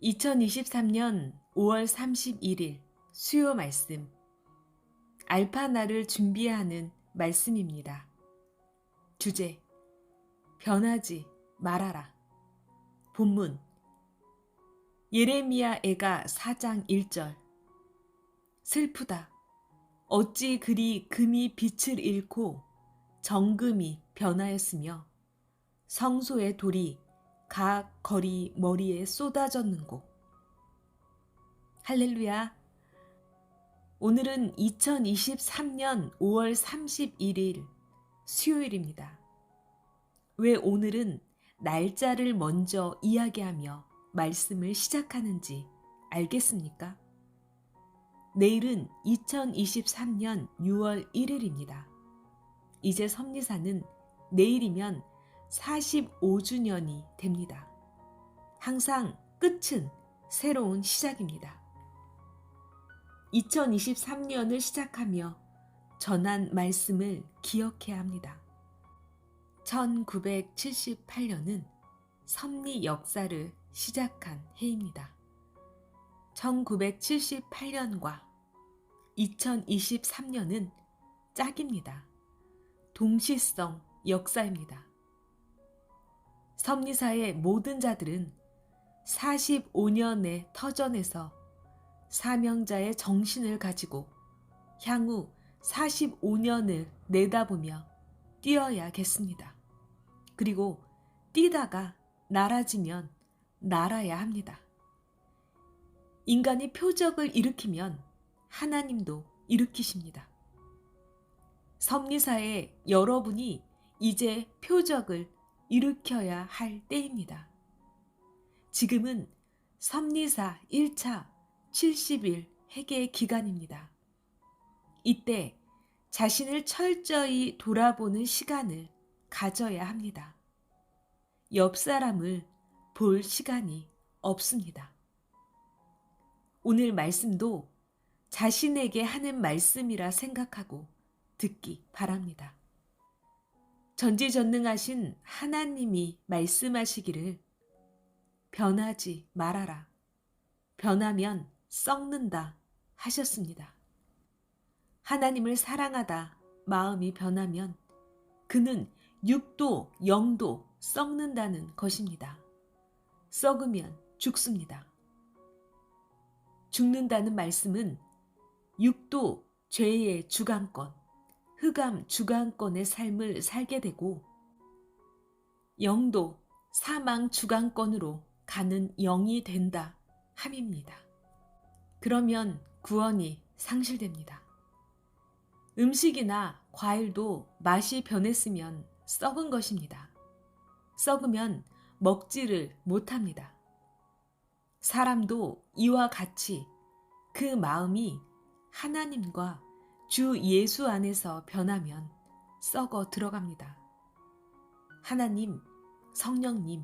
2023년 5월 31일 수요 말씀 알파나를 준비하는 말씀입니다. 주제 변하지 말아라. 본문 예레미야 애가 4장 1절 슬프다. 어찌 그리 금이 빛을 잃고 정금이 변하였으며 성소의 돌이 각 거리 머리에 쏟아졌는고. 할렐루야. 오늘은 2023년 5월 31일 수요일입니다. 왜 오늘은 날짜를 먼저 이야기하며 말씀을 시작하는지 알겠습니까? 내일은 2023년 6월 1일입니다. 이제 섭리사는 내일이면 45주년이 됩니다. 항상 끝은 새로운 시작입니다. 2023년을 시작하며 전한 말씀을 기억해야 합니다. 1978년은 섭리 역사를 시작한 해입니다. 1978년과 2023년은 짝입니다. 동시성 역사입니다. 섭리사의 모든 자들은 45년의 터전에서 사명자의 정신을 가지고 향후 45년을 내다보며 뛰어야겠습니다. 그리고 뛰다가 날아지면 날아야 합니다. 인간이 표적을 일으키면 하나님도 일으키십니다. 섭리사의 여러분이 이제 표적을 일으켜야 할 때입니다. 지금은 섭리사 1차 70일 회개 기간입니다. 이때 자신을 철저히 돌아보는 시간을 가져야 합니다. 옆 사람을 볼 시간이 없습니다. 오늘 말씀도 자신에게 하는 말씀이라 생각하고 듣기 바랍니다. 전지전능하신 하나님이 말씀하시기를 변하지 말아라. 변하면 썩는다 하셨습니다. 하나님을 사랑하다 마음이 변하면 그는 육도 영도 썩는다는 것입니다. 썩으면 죽습니다. 죽는다는 말씀은 육도 죄의 주관권, 흑암 주관권의 삶을 살게 되고 영도 사망 주관권으로 가는 영이 된다 함입니다. 그러면 구원이 상실됩니다. 음식이나 과일도 맛이 변했으면 썩은 것입니다. 썩으면 먹지를 못합니다. 사람도 이와 같이 그 마음이 하나님과 주 예수 안에서 변하면 썩어 들어갑니다. 하나님, 성령님,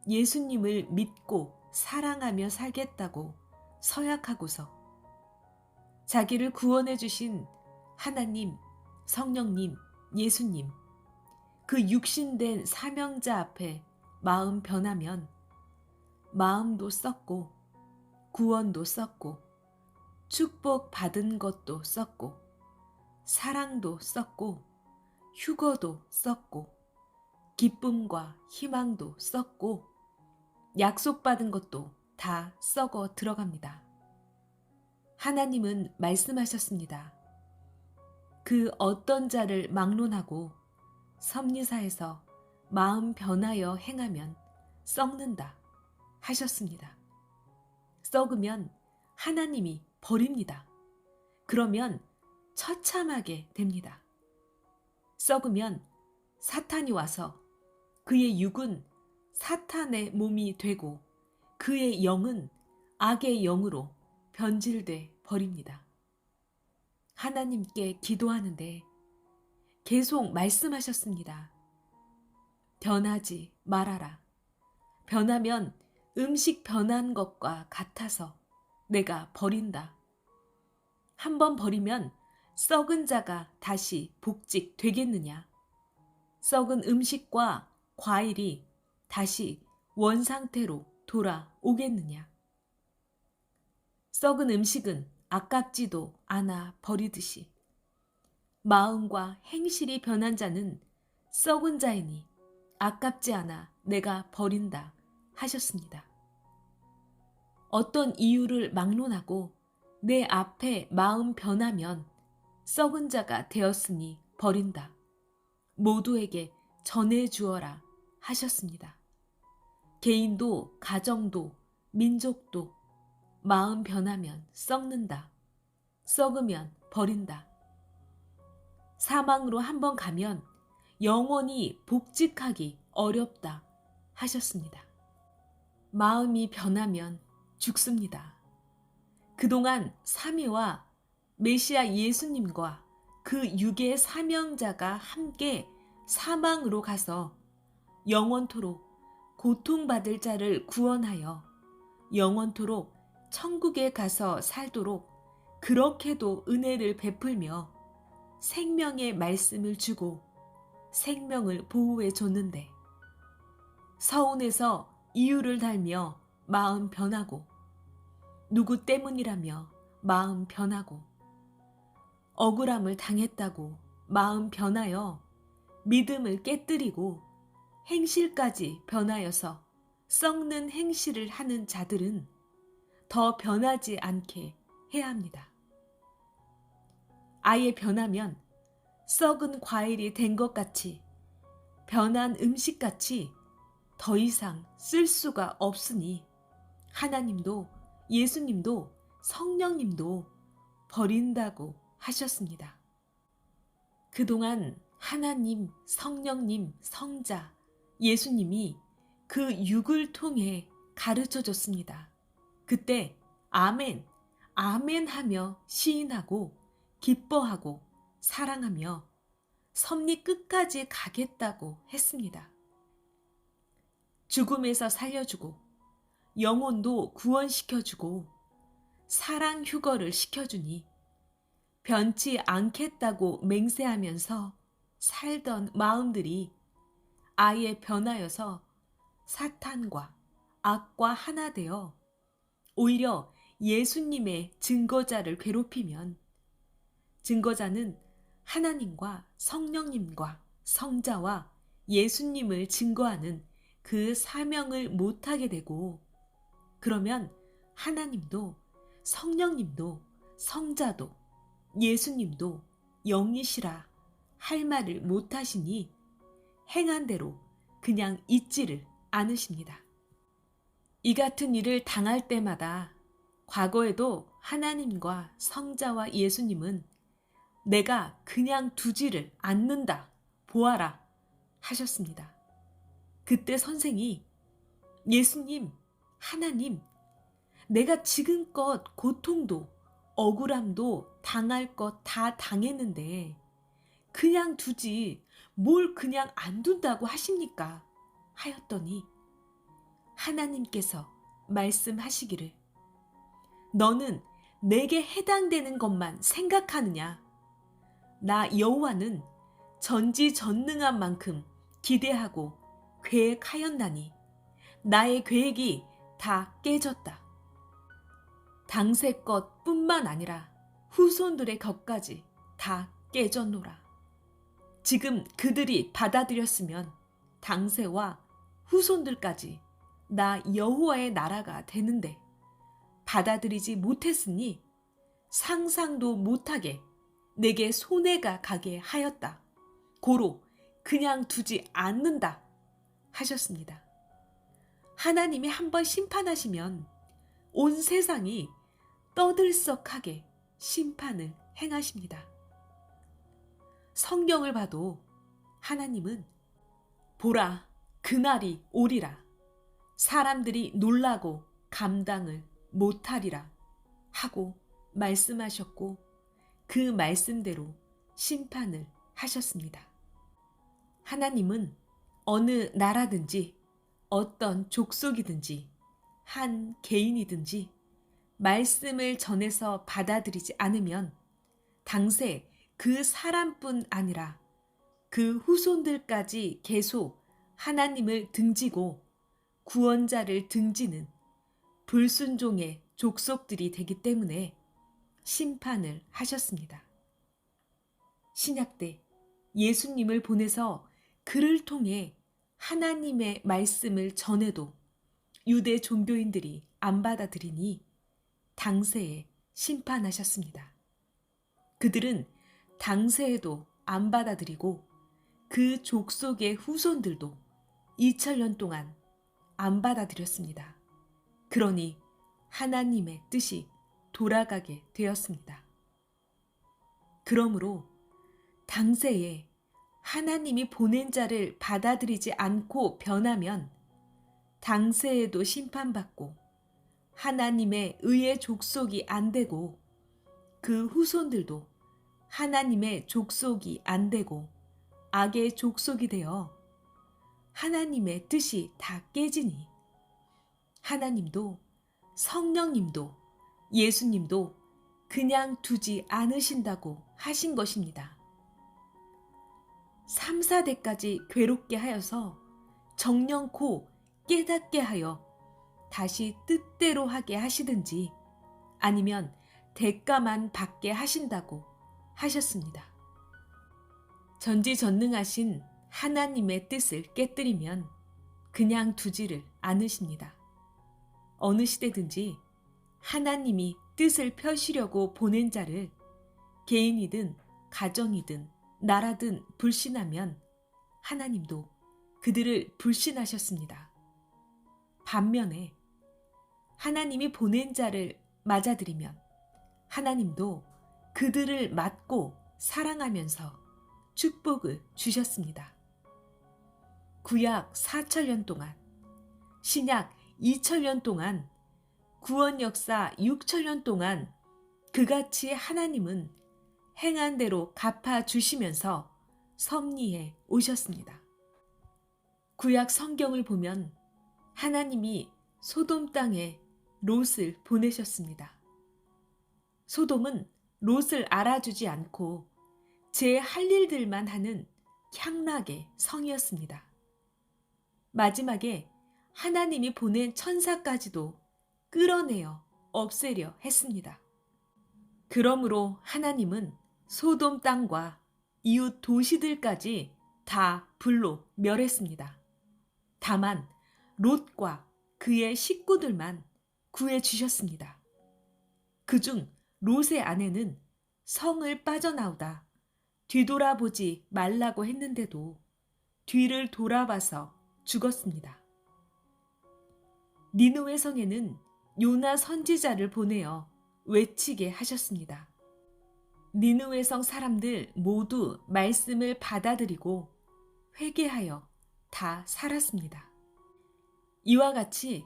예수님을 믿고 사랑하며 살겠다고 서약하고서 자기를 구원해 주신 하나님, 성령님, 예수님, 그 육신된 사명자 앞에 마음 변하면 마음도 썩고 구원도 썩고 축복 받은 것도 썩고 사랑도 썩고 휴거도 썩고 기쁨과 희망도 썩고 약속받은 것도 다 썩어 들어갑니다. 하나님은 말씀하셨습니다. 그 어떤 자를 막론하고 섭리사에서 마음 변하여 행하면 썩는다 하셨습니다. 썩으면 하나님이 버립니다. 그러면 처참하게 됩니다. 썩으면 사탄이 와서 그의 육은 사탄의 몸이 되고 그의 영은 악의 영으로 변질돼 버립니다. 하나님께 기도하는데 계속 말씀하셨습니다. 변하지 말아라. 변하면 음식 변한 것과 같아서 내가 버린다. 한번 버리면 썩은 자가 다시 복직되겠느냐? 썩은 음식과 과일이 다시 원상태로 돌아오겠느냐? 썩은 음식은 아깝지도 않아 버리듯이 마음과 행실이 변한 자는 썩은 자이니 아깝지 않아 내가 버린다 하셨습니다. 어떤 이유를 막론하고 내 앞에 마음 변하면 썩은 자가 되었으니 버린다. 모두에게 전해 주어라 하셨습니다. 개인도 가정도 민족도 마음 변하면 썩는다. 썩으면 버린다. 사망으로 한번 가면 영원히 복직하기 어렵다 하셨습니다. 마음이 변하면 죽습니다. 그동안 삼위와 메시아 예수님과 그 육의 사명자가 함께 사망으로 가서 영원토록 고통받을 자를 구원하여 영원토록 천국에 가서 살도록 그렇게도 은혜를 베풀며 생명의 말씀을 주고 생명을 보호해 줬는데 서운해서 이유를 달며 마음 변하고 누구 때문이라며 마음 변하고 억울함을 당했다고 마음 변하여 믿음을 깨뜨리고 행실까지 변하여서 썩는 행실을 하는 자들은 더 변하지 않게 해야 합니다. 아예 변하면 썩은 과일이 된 것 같이 변한 음식같이 더 이상 쓸 수가 없으니 하나님도 예수님도 성령님도 버린다고 하셨습니다. 그동안 하나님, 성령님, 성자, 예수님이 그 육을 통해 가르쳐 줬습니다. 그때 아멘, 아멘 하며 시인하고 기뻐하고 사랑하며 섭리 끝까지 가겠다고 했습니다. 죽음에서 살려주고 영혼도 구원시켜주고 사랑 휴거를 시켜주니 변치 않겠다고 맹세하면서 살던 마음들이 아예 변하여서 사탄과 악과 하나 되어 오히려 예수님의 증거자를 괴롭히면 증거자는 하나님과 성령님과 성자와 예수님을 증거하는 그 사명을 못하게 되고 그러면 하나님도 성령님도 성자도 예수님도 영이시라 할 말을 못하시니 행한 대로 그냥 잊지를 않으십니다. 이 같은 일을 당할 때마다 과거에도 하나님과 성자와 예수님은 내가 그냥 두지를 않는다 보아라 하셨습니다. 그때 선생이 예수님, 하나님, 내가 지금껏 고통도 억울함도 당할 것 다 당했는데 그냥 두지 뭘 그냥 안 둔다고 하십니까? 하였더니 하나님께서 말씀하시기를 너는 내게 해당되는 것만 생각하느냐? 나 여호와는 전지전능한 만큼 기대하고 계획하였나니 나의 계획이 다 깨졌다. 당세 것뿐만 아니라 후손들의 것까지 다 깨졌노라. 지금 그들이 받아들였으면 당세와 후손들까지 나 여호와의 나라가 되는데 받아들이지 못했으니 상상도 못하게 내게 손해가 가게 하였다. 고로 그냥 두지 않는다 하셨습니다. 하나님이 한번 심판하시면 온 세상이 떠들썩하게 심판을 행하십니다. 성경을 봐도 하나님은 보라 그날이 오리라 사람들이 놀라고 감당을 못하리라 하고 말씀하셨고 그 말씀대로 심판을 하셨습니다. 하나님은 어느 나라든지 어떤 족속이든지 한 개인이든지 말씀을 전해서 받아들이지 않으면 당세 그 사람뿐 아니라 그 후손들까지 계속 하나님을 등지고 구원자를 등지는 불순종의 족속들이 되기 때문에 심판을 하셨습니다. 신약 때 예수님을 보내서 그를 통해 하나님의 말씀을 전해도 유대 종교인들이 안 받아들이니 당세에 심판하셨습니다. 그들은 당세에도 안 받아들이고 그 족속의 후손들도 2000년 동안 안 받아들였습니다. 그러니 하나님의 뜻이 돌아가게 되었습니다. 그러므로 당세에 하나님이 보낸 자를 받아들이지 않고 변하면 당세에도 심판받고 하나님의 의의 족속이 안 되고 그 후손들도 하나님의 족속이 안 되고 악의 족속이 되어 하나님의 뜻이 다 깨지니 하나님도 성령님도 예수님도 그냥 두지 않으신다고 하신 것입니다. 3, 4대까지 괴롭게 하여서 정령코 깨닫게 하여 다시 뜻대로 하게 하시든지 아니면 대가만 받게 하신다고 하셨습니다. 전지전능하신 하나님의 뜻을 깨뜨리면 그냥 두지를 않으십니다. 어느 시대든지 하나님이 뜻을 펴시려고 보낸 자를 개인이든 가정이든 나라든 불신하면 하나님도 그들을 불신하셨습니다. 반면에 하나님이 보낸 자를 맞아들이면 하나님도 그들을 맞고 사랑하면서 축복을 주셨습니다. 구약 4000년 동안, 신약 2000년 동안, 구원 역사 6000년 동안 그같이 하나님은 행한 대로 갚아주시면서 섭리해 오셨습니다. 구약 성경을 보면 하나님이 소돔 땅에 롯을 보내셨습니다. 소돔은 롯을 알아주지 않고 제 할 일들만 하는 향락의 성이었습니다. 마지막에 하나님이 보낸 천사까지도 끌어내어 없애려 했습니다. 그러므로 하나님은 소돔 땅과 이웃 도시들까지 다 불로 멸했습니다. 다만 롯과 그의 식구들만 구해주셨습니다. 그중 롯의 아내는 성을 빠져나오다 뒤돌아보지 말라고 했는데도 뒤를 돌아봐서 죽었습니다. 니느웨 성에는 요나 선지자를 보내어 외치게 하셨습니다. 니느웨 성 사람들 모두 말씀을 받아들이고 회개하여 다 살았습니다. 이와 같이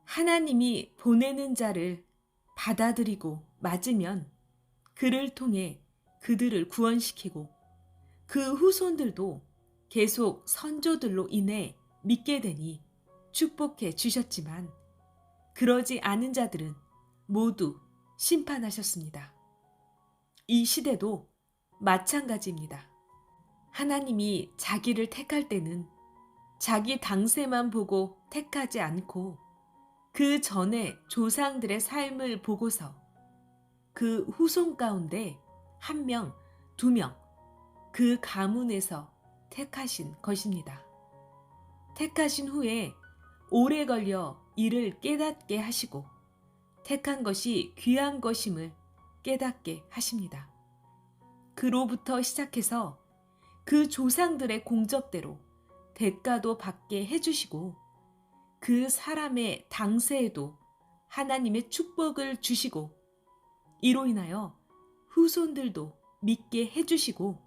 하나님이 보내는 자를 받아들이고 맞으면 그를 통해 그들을 구원시키고 그 후손들도 계속 선조들로 인해 믿게 되니 축복해 주셨지만 그러지 않은 자들은 모두 심판하셨습니다. 이 시대도 마찬가지입니다. 하나님이 자기를 택할 때는 자기 당세만 보고 택하지 않고 그 전에 조상들의 삶을 보고서 그 후손 가운데 1명, 2명, 그 가문에서 택하신 것입니다. 택하신 후에 오래 걸려 이를 깨닫게 하시고 택한 것이 귀한 것임을 깨닫게 하십니다. 그로부터 시작해서 그 조상들의 공적대로 대가도 받게 해주시고 그 사람의 당세에도 하나님의 축복을 주시고 이로 인하여 후손들도 믿게 해주시고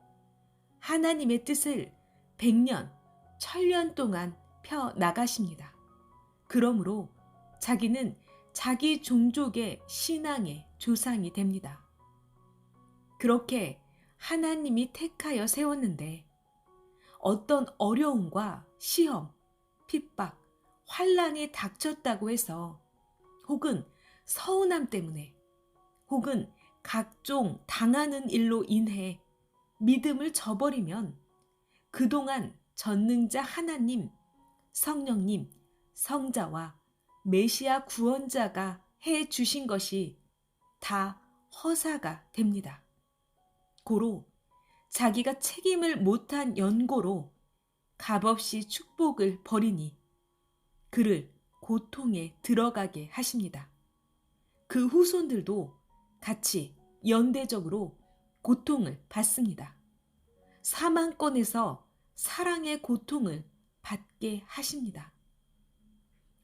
하나님의 뜻을 100년, 1000년 동안 펴 나가십니다. 그러므로 자기는 자기 종족의 신앙의 조상이 됩니다. 그렇게 하나님이 택하여 세웠는데 어떤 어려움과 시험, 핍박, 환난이 닥쳤다고 해서 혹은 서운함 때문에 혹은 각종 당하는 일로 인해 믿음을 저버리면 그동안 전능자 하나님, 성령님, 성자와 메시아 구원자가 해 주신 것이 다 허사가 됩니다. 고로 자기가 책임을 못한 연고로 값없이 축복을 버리니 그를 고통에 들어가게 하십니다. 그 후손들도 같이 연대적으로 고통을 받습니다. 사망권에서 사랑의 고통을 받게 하십니다.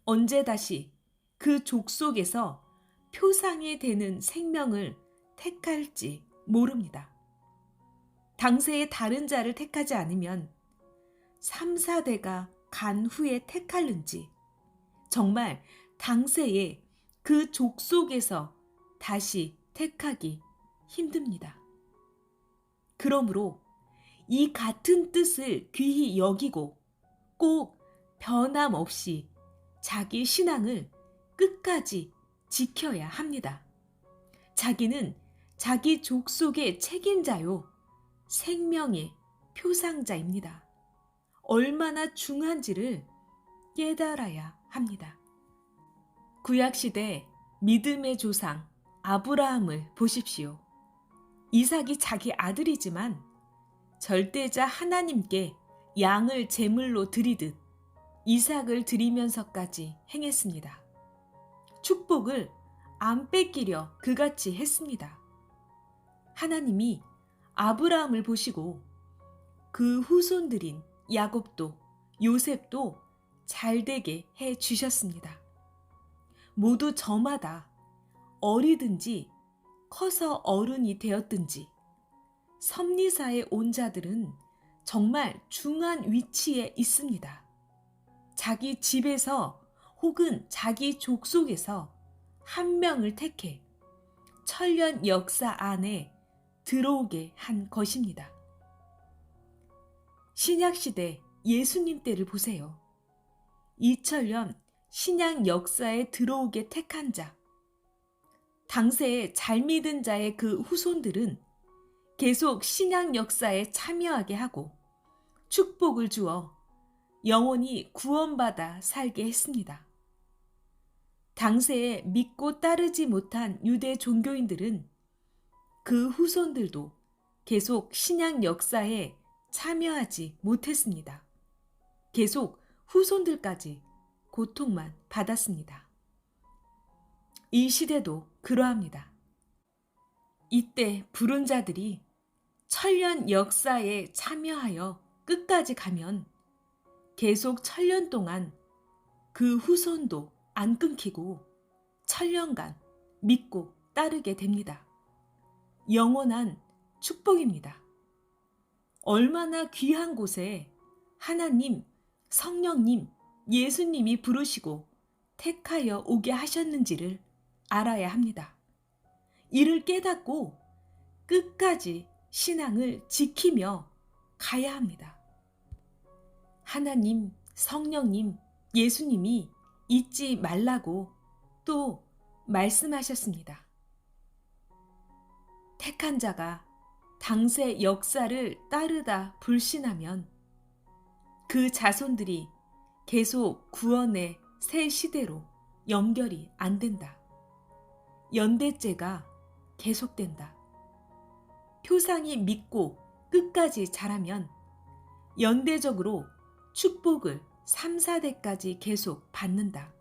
언제 다시 그 족속에서 표상이 되는 생명을 택할지 모릅니다. 당세의 다른 자를 택하지 않으면 3, 4대가 간 후에 택할는지 정말 당세에 그 족속에서 다시 택하기 힘듭니다. 그러므로 이 같은 뜻을 귀히 여기고 꼭 변함없이 자기 신앙을 끝까지 지켜야 합니다. 자기는 자기 족속의 책임자요, 생명의 표상자입니다. 얼마나 중요한지를 깨달아야 합니다. 구약시대 믿음의 조상 아브라함을 보십시오. 이삭이 자기 아들이지만 절대자 하나님께 양을 제물로 드리듯 이삭을 드리면서까지 행했습니다. 축복을 안 뺏기려 그같이 했습니다. 하나님이 아브라함을 보시고 그 후손들인 야곱도 요셉도 잘되게 해 주셨습니다. 모두 저마다 어리든지 커서 어른이 되었든지 섭리사에 온 자들은 정말 중요한 위치에 있습니다. 자기 집에서 혹은 자기 족속에서 한 명을 택해 천년 역사 안에 들어오게 한 것입니다. 신약시대 예수님 때를 보세요. 2000년 신약 역사에 들어오게 택한 자, 당세에 잘 믿은 자의 그 후손들은 계속 신약 역사에 참여하게 하고 축복을 주어 영원히 구원받아 살게 했습니다. 당세에 믿고 따르지 못한 유대 종교인들은 그 후손들도 계속 신약 역사에 참여하지 못했습니다. 계속 후손들까지 고통만 받았습니다. 이 시대도 그러합니다. 이때 부른 자들이 천년 역사에 참여하여 끝까지 가면 계속 천년 동안 그 후손도 안 끊기고 천년간 믿고 따르게 됩니다. 영원한 축복입니다. 얼마나 귀한 곳에 하나님, 성령님, 예수님이 부르시고 택하여 오게 하셨는지를 알아야 합니다. 이를 깨닫고 끝까지 신앙을 지키며 가야 합니다. 하나님, 성령님, 예수님이 잊지 말라고 또 말씀하셨습니다. 택한 자가 당세 역사를 따르다 불신하면 그 자손들이 계속 구원의 새 시대로 연결이 안 된다. 연대죄가 계속된다. 표상이 믿고 끝까지 자라면 연대적으로 축복을 3, 4대까지 계속 받는다.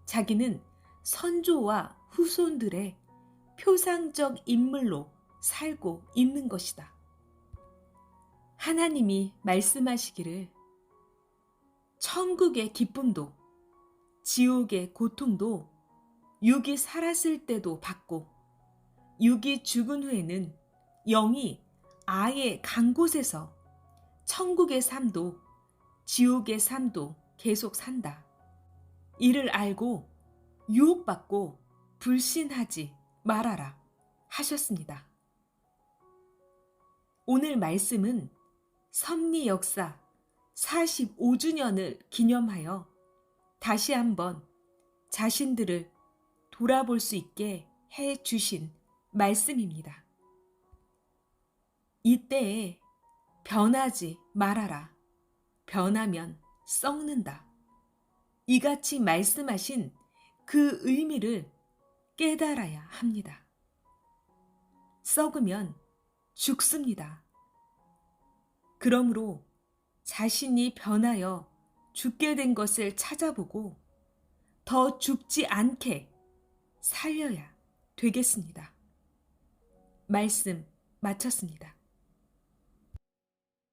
자기는 선조와 후손들의 표상적 인물로 살고 있는 것이다. 하나님이 말씀하시기를 천국의 기쁨도 지옥의 고통도 육이 살았을 때도 받고 육이 죽은 후에는 영이 아예 간 곳에서 천국의 삶도 지옥의 삶도 계속 산다. 이를 알고 유혹받고 불신하지 말아라 하셨습니다. 오늘 말씀은 섭리 역사 45주년을 기념하여 다시 한번 자신들을 돌아볼 수 있게 해 주신 말씀입니다. 이때에 변하지 말아라. 변하면 썩는다. 이같이 말씀하신 그 의미를 깨달아야 합니다. 썩으면 죽습니다. 그러므로 자신이 변하여 죽게 된 것을 찾아보고 더 죽지 않게 살려야 되겠습니다. 말씀 마쳤습니다.